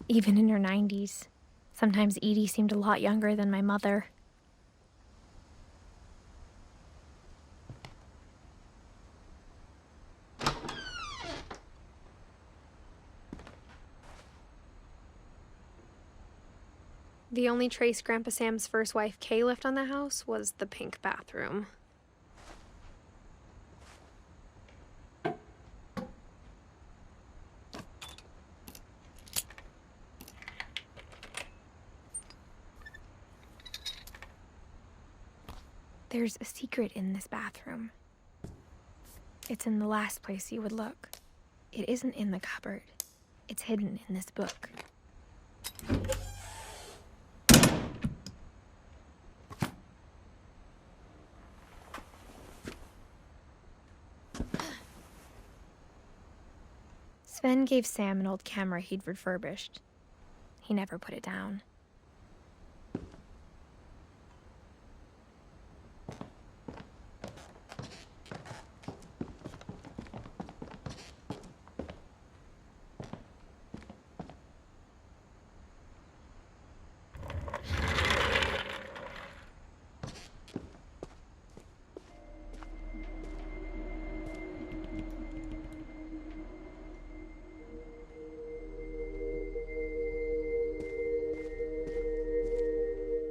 even in her 90s. Sometimes Edie seemed a lot younger than my mother. The only trace Grandpa Sam's first wife, Kay, left on the house was the pink bathroom. There's a secret in this bathroom. It's in the last place you would look. It isn't in the cupboard. It's hidden in this book. Sven gave Sam an old camera he'd refurbished. He never put it down.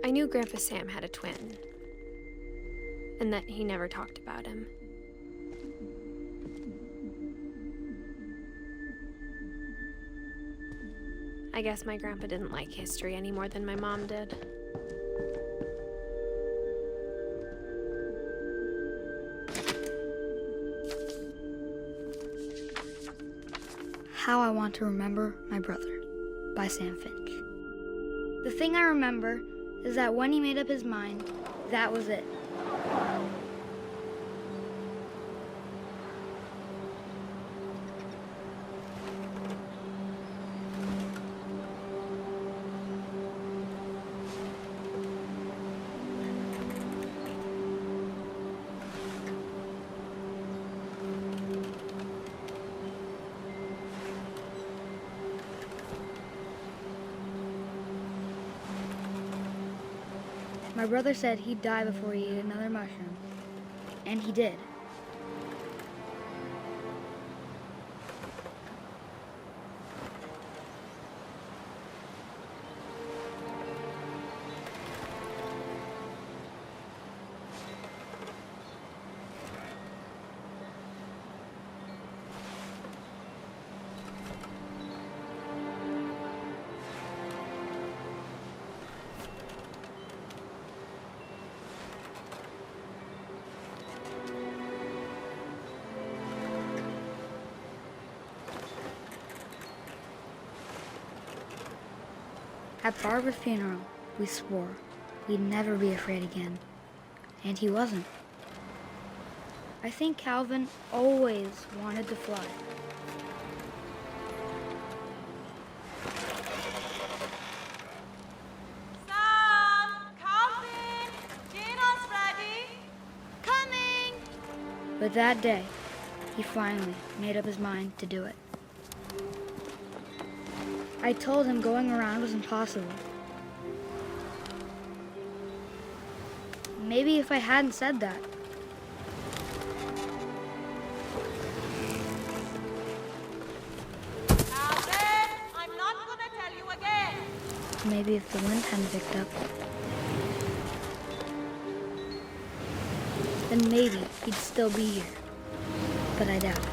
I knew Grandpa Sam had a twin, and that he never talked about him. I guess my grandpa didn't like history any more than my mom did. How I Want to Remember My Brother by Sam Finch. The thing I remember is that when he made up his mind, that was it. My brother said he'd die before he ate another mushroom, and he did. At Barbara's funeral, we swore we'd never be afraid again, and he wasn't. I think Calvin always wanted to fly. Sam! Calvin! Dinner's ready! Coming! But that day, he finally made up his mind to do it. I told him going around was impossible. Maybe if I hadn't said that. Calvin! I'm not gonna tell you again! Maybe if the wind hadn't picked up. Then maybe he'd still be here. But I doubt it.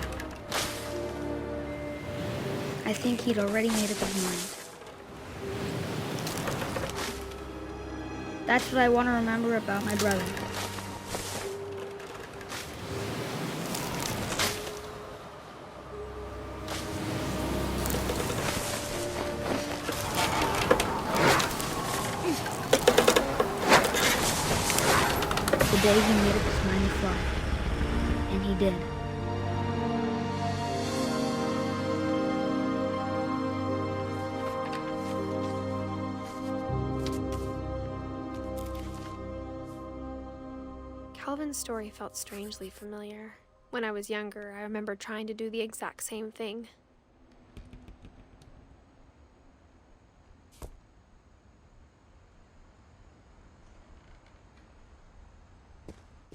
I think he'd already made up his mind. That's what I want to remember about my brother. The day he made up his mind to fly. And he did. Calvin's story felt strangely familiar. When I was younger, I remember trying to do the exact same thing.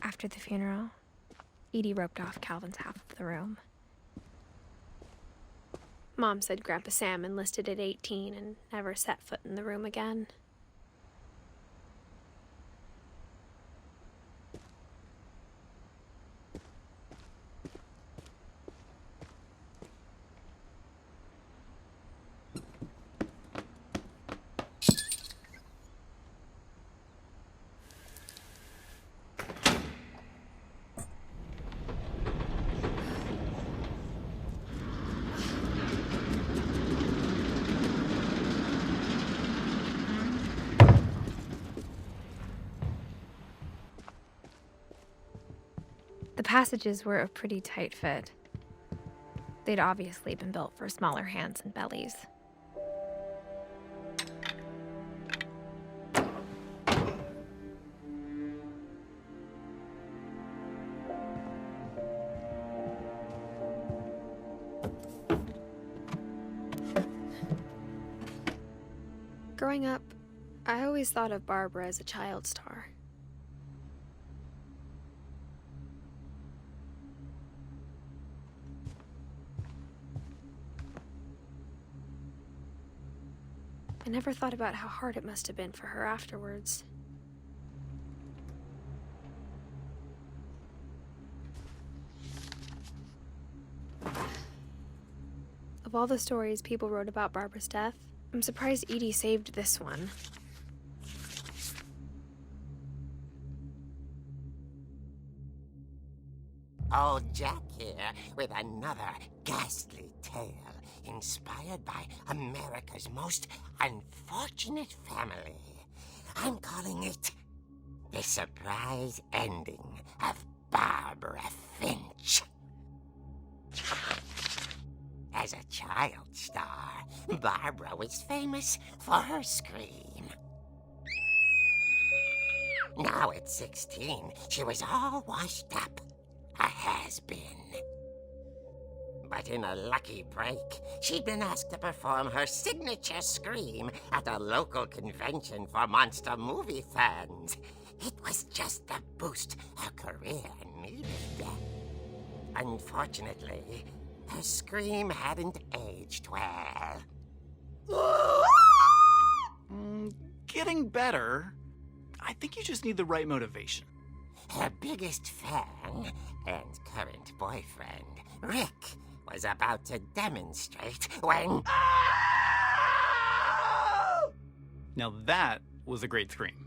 After the funeral, Edie roped off Calvin's half of the room. Mom said Grandpa Sam enlisted at 18 and never set foot in the room again. The passages were a pretty tight fit. They'd obviously been built for smaller hands and bellies. Growing up, I always thought of Barbara as a child star. I never thought about how hard it must have been for her afterwards. Of all the stories people wrote about Barbara's death, I'm surprised Edie saved this one. Old Jack here with another ghastly tale inspired by America's most unfortunate family. I'm calling it The Surprise Ending of Barbara Finch. As a child star, Barbara was famous for her scream. Now at 16, she was all washed up. A has-been. But in a lucky break, she'd been asked to perform her signature scream at a local convention for monster movie fans. It was just the boost her career needed. Unfortunately, her scream hadn't aged well. Getting better. I think you just need the right motivation. Her biggest fan and current boyfriend, Rick, was about to demonstrate when... Now that was a great scream.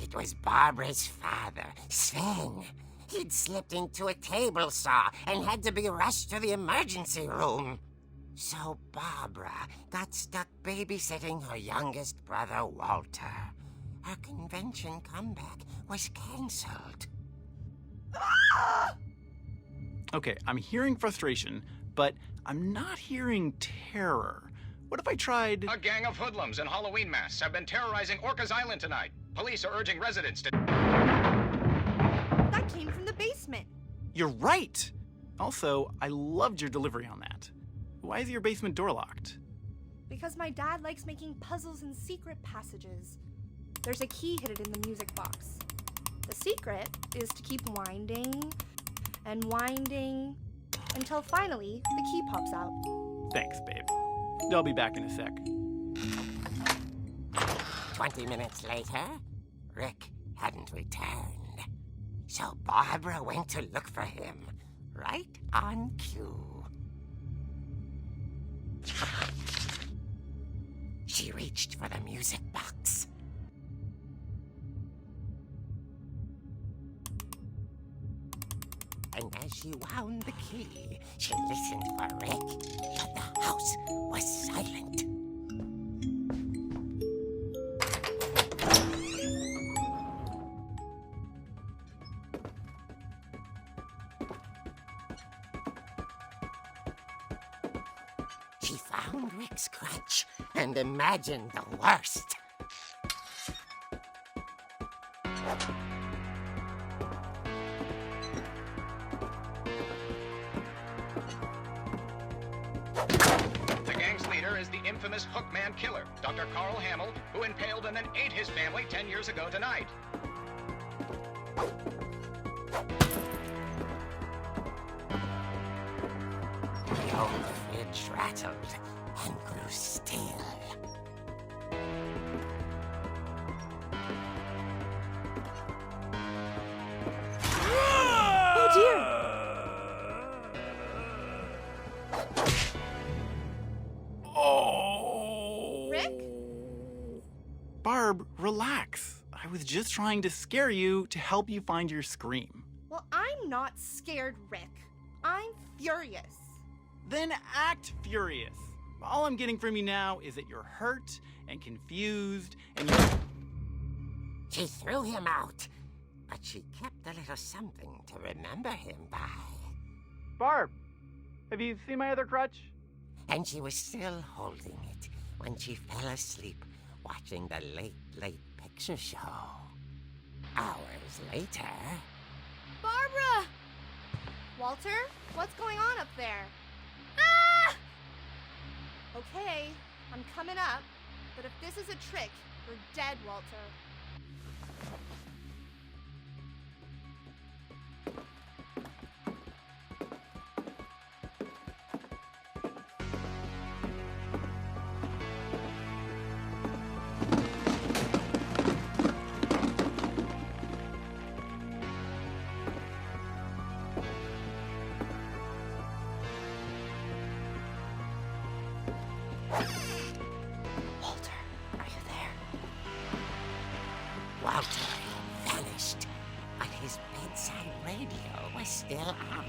It was Barbara's father, Sven. He'd slipped into a table saw and had to be rushed to the emergency room. So Barbara got stuck babysitting her youngest brother, Walter. Her convention comeback was canceled. Okay, I'm hearing frustration, but I'm not hearing terror. What if I tried... A gang of hoodlums in Halloween masks have been terrorizing Orcas Island tonight. Police are urging residents to... That came from the basement. You're right! Also, I loved your delivery on that. Why is your basement door locked? Because my dad likes making puzzles and secret passages. There's a key hidden in the music box. The secret is to keep winding and winding until finally the key pops out. Thanks, babe. I'll be back in a sec. 20 minutes later, Rick hadn't returned. So Barbara went to look for him, right on cue. She reached for the music box. And as she wound the key, she listened for Rick, but the house was silent. She found Rick's crutch and imagined the worst. The gang's leader is the infamous Hookman killer, Dr. Carl Hamill, who impaled and then ate his family 10 years ago tonight. judge rattled and grew still. Oh dear! Oh! Rick? Barb, relax. I was just trying to scare you to help you find your scream. Well, I'm not scared, Rick. I'm furious. Then act furious. All I'm getting from you now is that you're hurt and confused and you're... She threw him out, but she kept a little something to remember him by. Barb, have you seen my other crutch? And she was still holding it when she fell asleep watching the late picture show. Hours later... Barbara! Walter, what's going on up there? Ah! Okay, I'm coming up, but if this is a trick, you're dead, Walter. Walter, are you there? Walter vanished, but his bedside radio was still on.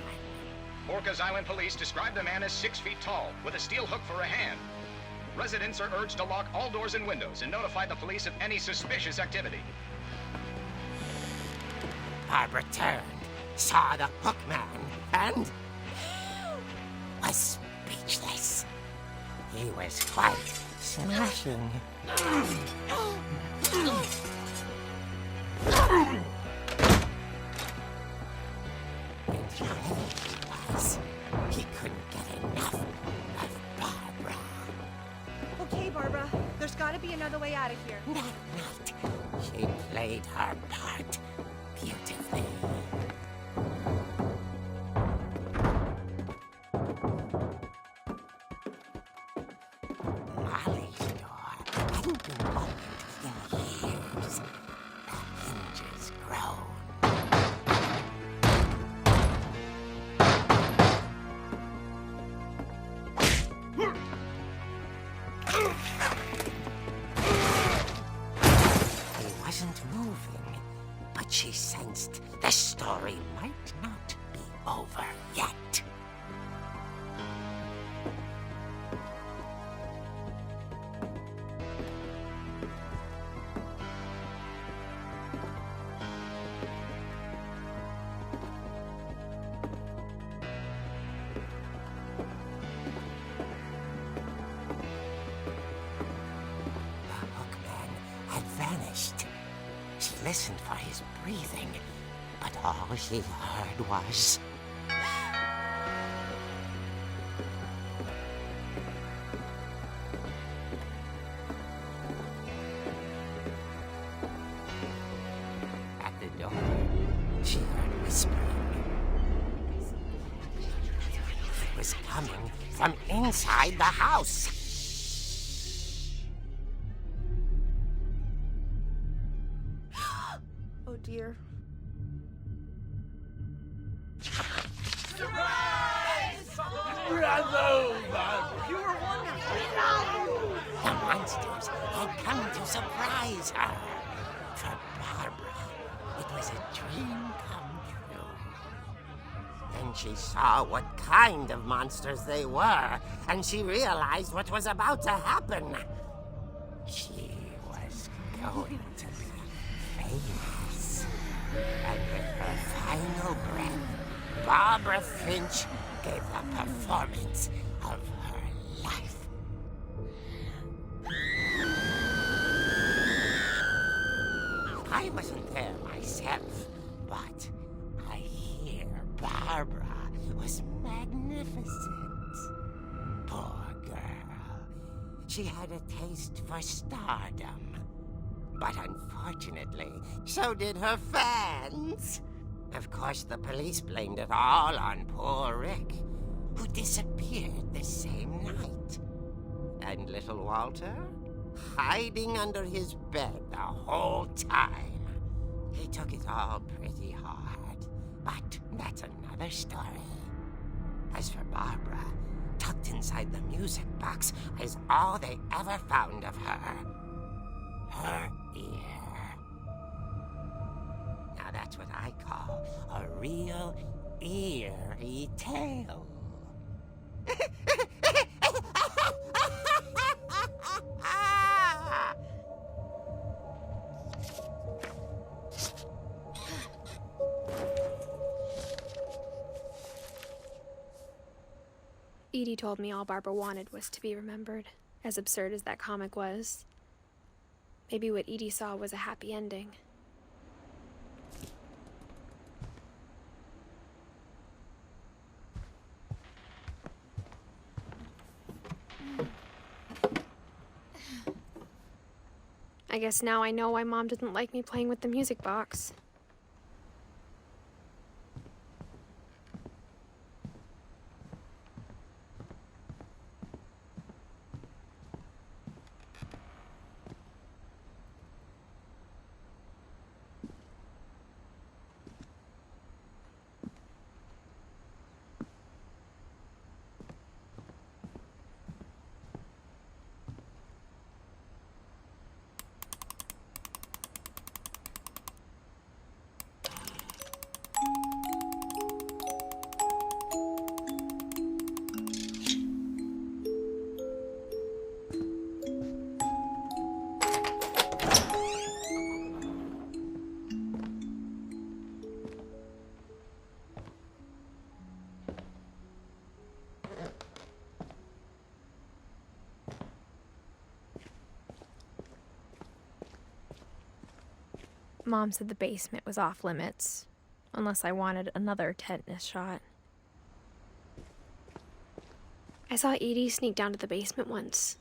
Orcas Island police describe the man as 6 feet tall, with a steel hook for a hand. Residents are urged to lock all doors and windows and notify the police of any suspicious activity. Barbara turned, saw the hookman, and was speechless. He was quite smashing. And he couldn't get enough of Barbara. Okay, Barbara, there's gotta be another way out of here. That night, she played her part beautifully. Molly's door hadn't been opened in years. The hinges groaned. He wasn't moving, but she sensed the story might not be over yet. The hookman had vanished. She listened for his breathing, but all she heard was... At the door, she heard whispering. It was coming from inside the house. Oh dear. The monsters had come to surprise her. For Barbara, it was a dream come true. Then she saw what kind of monsters they were, and she realized what was about to happen. She was going to be famous. And with her final breath, Barbara Finch gave the performance of her life. I wasn't there myself, but I hear Barbara was magnificent. Poor girl. She had a taste for stardom. But unfortunately, so did her fans. Of course, the police blamed it all on poor Rick. who disappeared the same night. And little Walter, hiding under his bed the whole time. He took it all pretty hard, but that's another story. As for Barbara, tucked inside the music box is all they ever found of her. Her ear. Now that's what I call a real eerie tale. Edie told me all Barbara wanted was to be remembered, as absurd as that comic was. Maybe what Edie saw was a happy ending. I guess now I know why Mom didn't like me playing with the music box. Mom said the basement was off limits, unless I wanted another tetanus shot. I saw Edie sneak down to the basement once,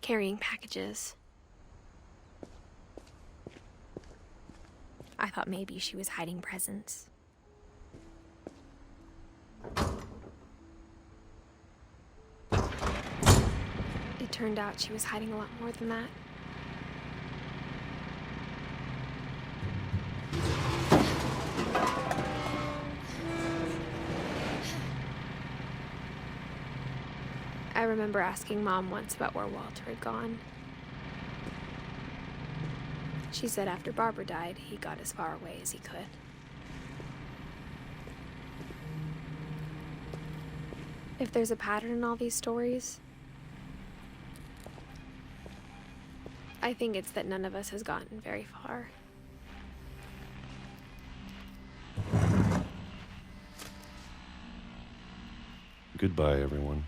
carrying packages. I thought maybe she was hiding presents. It turned out she was hiding a lot more than that. I remember asking Mom once about where Walter had gone. She said after Barbara died, he got as far away as he could. If there's a pattern in all these stories, I think it's that none of us has gotten very far. Goodbye, everyone.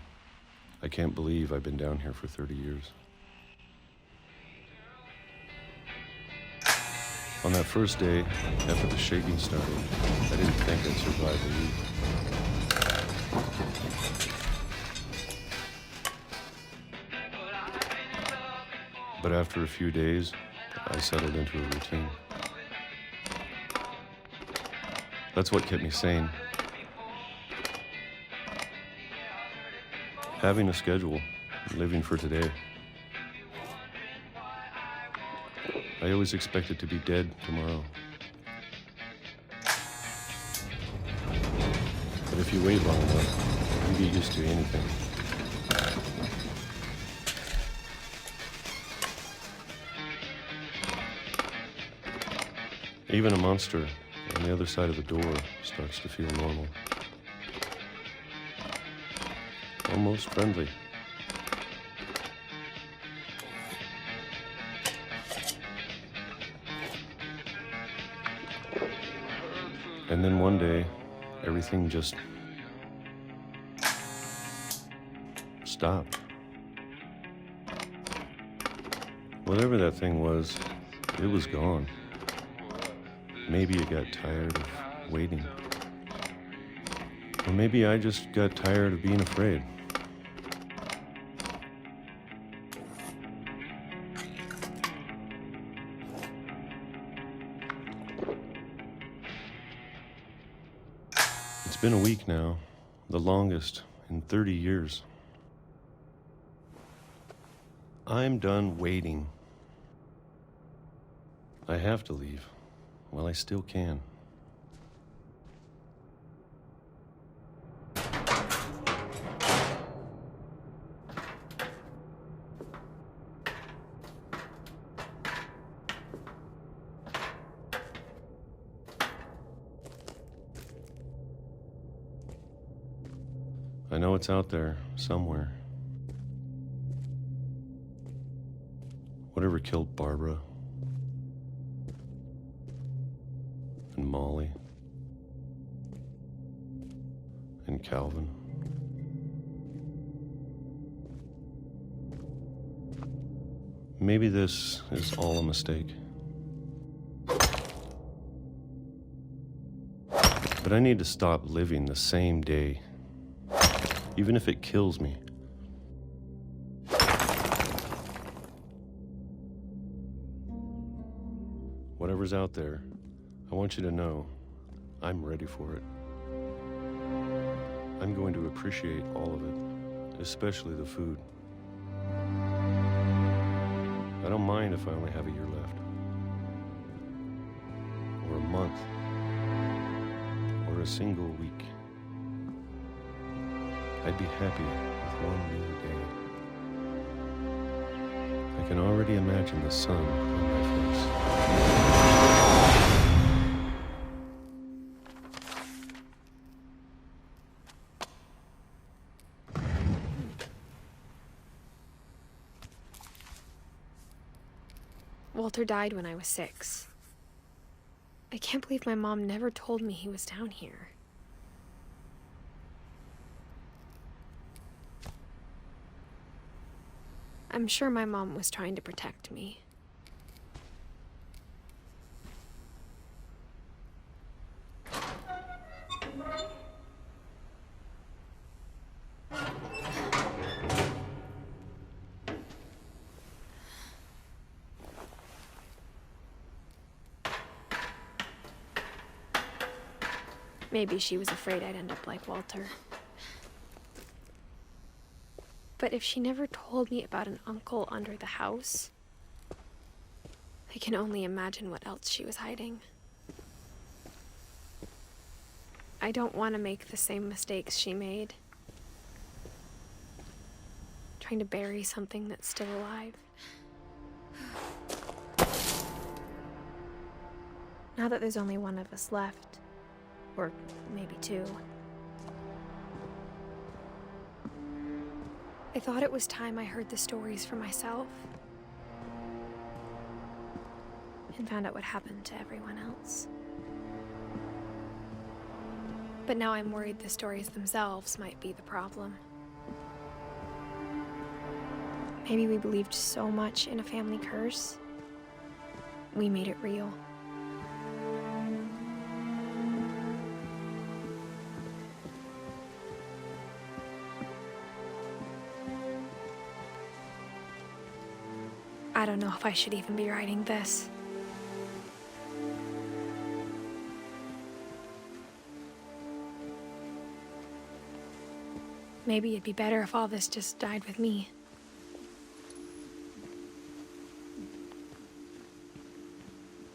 I can't believe I've been down here for 30 years. On that first day, after the shaking started, I didn't think I'd survive a week. But after a few days, I settled into a routine. That's what kept me sane. Having a schedule, living for today. I always expected to be dead tomorrow. But if you wait long enough, you get used to anything. Even a monster on the other side of the door starts to feel normal. Almost friendly. And then one day, everything just stopped. Whatever that thing was, it was gone. Maybe it got tired of waiting. Or maybe I just got tired of being afraid. It's been a week now, the longest in 30 years. I'm done waiting. I have to leave while I still can. I know it's out there somewhere. Whatever killed Barbara and Molly and Calvin. Maybe this is all a mistake. But I need to stop living the same day, even if it kills me. Whatever's out there, I want you to know I'm ready for it. I'm going to appreciate all of it, especially the food. I don't mind if I only have a year left, or a month, or a single week. I'd be happy with one new day. I can already imagine the sun on my face. Walter died when I was 6. I can't believe my mom never told me he was down here. I'm sure my mom was trying to protect me. Maybe she was afraid I'd end up like Walter. But if she never told me about an uncle under the house, I can only imagine what else she was hiding. I don't want to make the same mistakes she made. Trying to bury something that's still alive. Now that there's only one of us left, or maybe 2, I thought it was time I heard the stories for myself and found out what happened to everyone else. But now I'm worried the stories themselves might be the problem. Maybe we believed so much in a family curse, we made it real. I don't know if I should even be writing this. Maybe it'd be better if all this just died with me.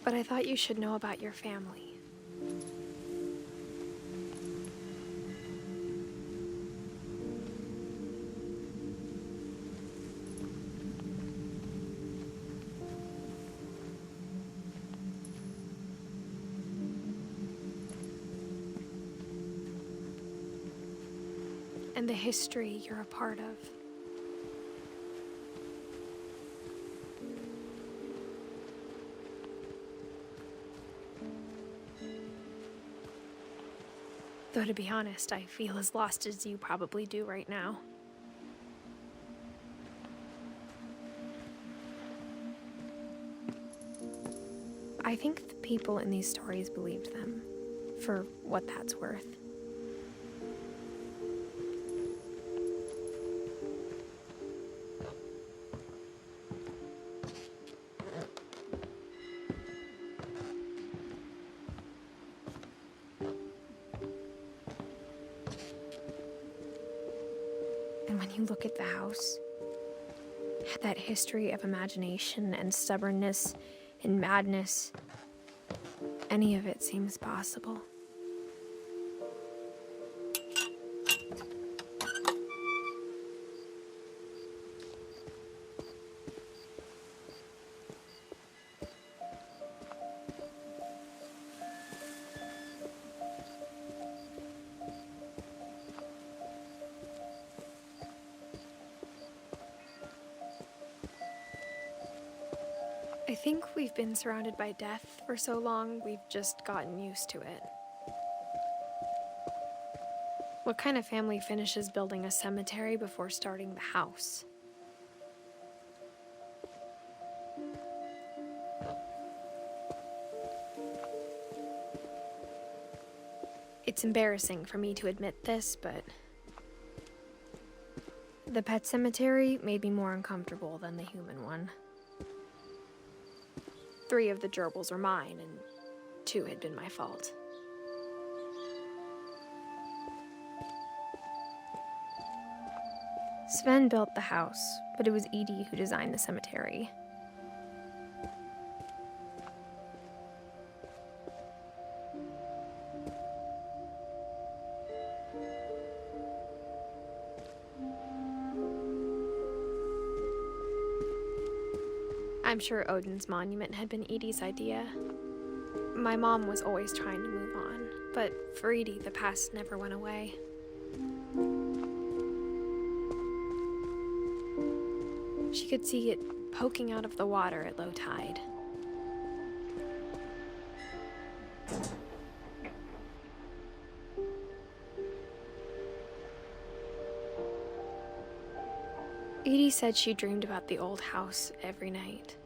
But I thought you should know about your family. And the history you're a part of. Though to be honest, I feel as lost as you probably do right now. I think the people in these stories believed them, for what that's worth. you look at the house, that history of imagination and stubbornness and madness, any of it seems possible. I think we've been surrounded by death for so long, we've just gotten used to it. What kind of family finishes building a cemetery before starting the house? It's embarrassing for me to admit this, but the pet cemetery made me more uncomfortable than the human one. 3 of the gerbils were mine, and 2 had been my fault. Sven built the house, but it was Edie who designed the cemetery. I'm sure Odin's monument had been Edie's idea. My mom was always trying to move on, but for Edie, the past never went away. She could see it poking out of the water at low tide. Edie said she dreamed about the old house every night.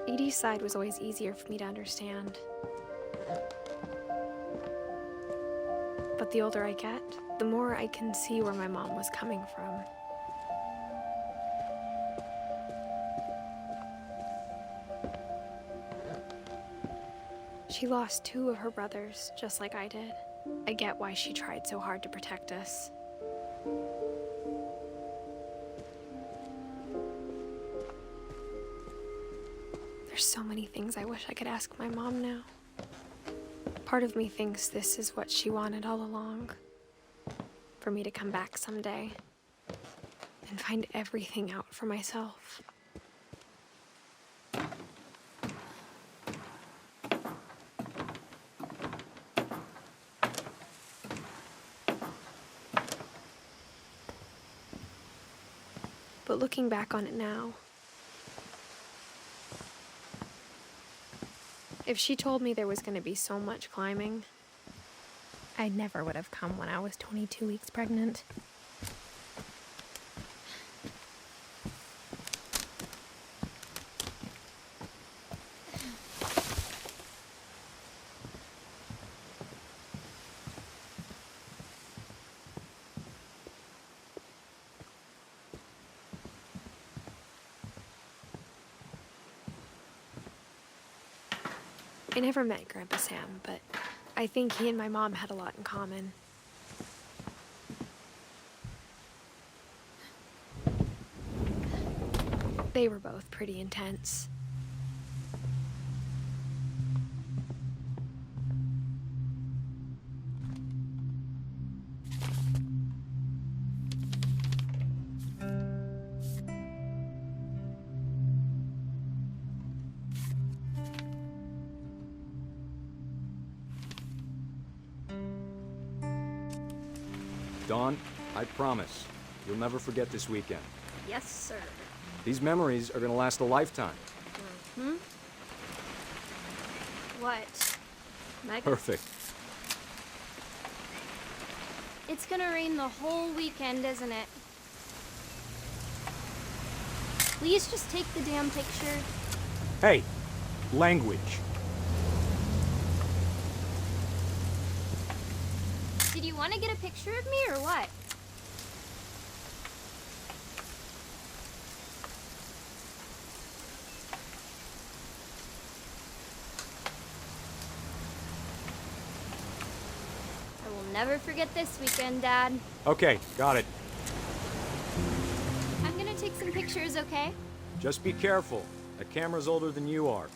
Edie's side was always easier for me to understand. But the older I get, the more I can see where my mom was coming from. She lost 2 of her brothers, just like I did. I get why she tried so hard to protect us. There's so many things I wish I could ask my mom now. Part of me thinks this is what she wanted all along. For me to come back someday and find everything out for myself. But looking back on it now, if she told me there was going to be so much climbing, I never would have come when I was 22 weeks pregnant. I never met Grandpa Sam, but I think he and my mom had a lot in common. They were both pretty intense. Dawn, I promise, you'll never forget this weekend. Yes, sir. These memories are gonna last a lifetime. Hmm? What? Megan? Perfect. It's gonna rain the whole weekend, isn't it? Please just take the damn picture. Hey, language. Did you want to get a picture of me or what? I will never forget this weekend, Dad. Okay, got it. I'm gonna take some pictures, okay? Just be careful. That camera's older than you are.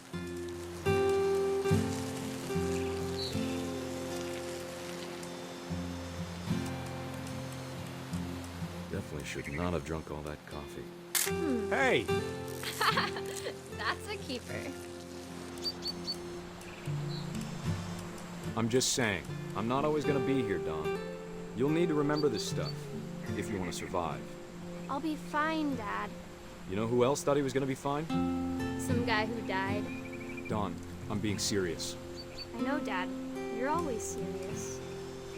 Definitely should not have drunk all that coffee. Hey! That's a keeper. I'm just saying, I'm not always gonna be here, Don. You'll need to remember this stuff, if you want to survive. I'll be fine, Dad. You know who else thought he was gonna be fine? Some guy who died. Don, I'm being serious. I know, Dad. You're always serious.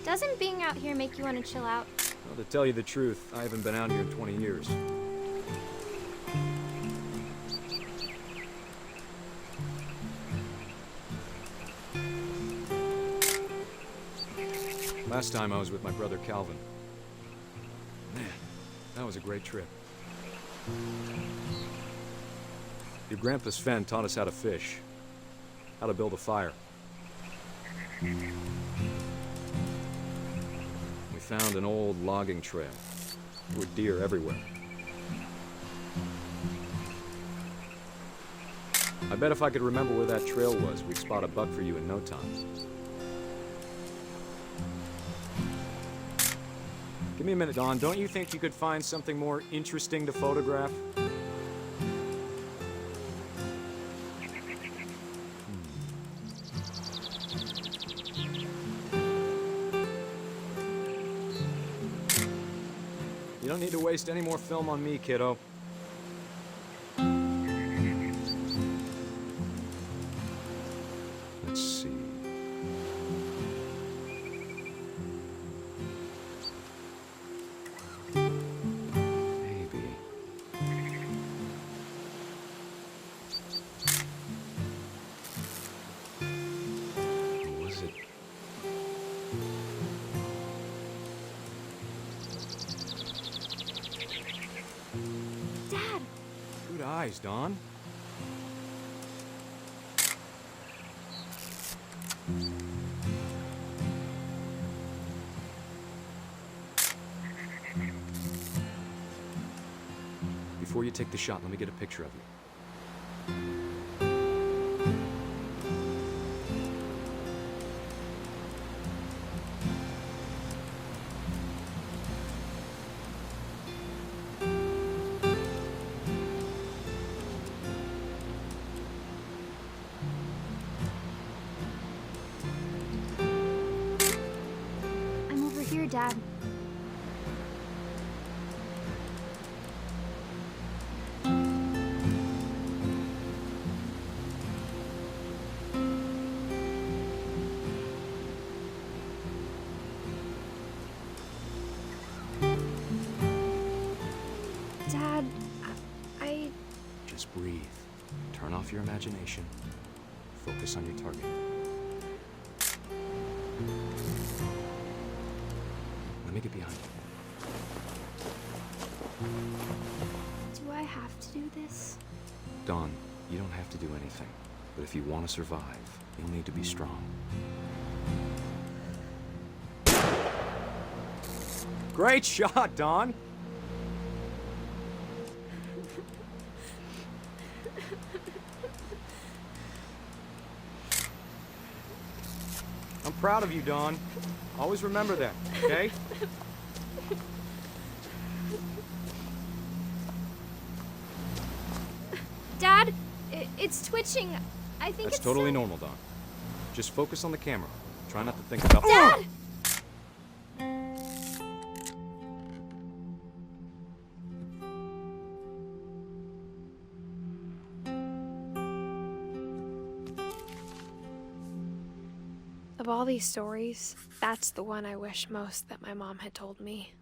Doesn't being out here make you want to chill out? Well, to tell you the truth, I haven't been out here in 20 years. Last time I was with my brother Calvin. Man, that was a great trip. Your grandpa Sven taught us how to fish, how to build a fire. We found an old logging trail. There were deer everywhere. I bet if I could remember where that trail was, we'd spot a buck for you in no time. Give me a minute, Don. Don't you think you could find something more interesting to photograph? You don't need to waste any more film on me, kiddo. Let's see. Maybe. Or was it? Dad! Good eyes, Don. Before you take the shot, let me get a picture of you. I'm over here, Dad. Dad, I... Just breathe. Turn off your imagination. Focus on your target. Let me get behind you. Do I have to do this? Don, you don't have to do anything. But if you want to survive, you'll need to be strong. Great shot, Don! I'm proud of you, Don. Always remember that, okay? Dad, it's twitching. I think That's it's totally normal, Don. Just focus on the camera. Try not to think about... Dad! Of all these stories, that's the one I wish most that my mom had told me.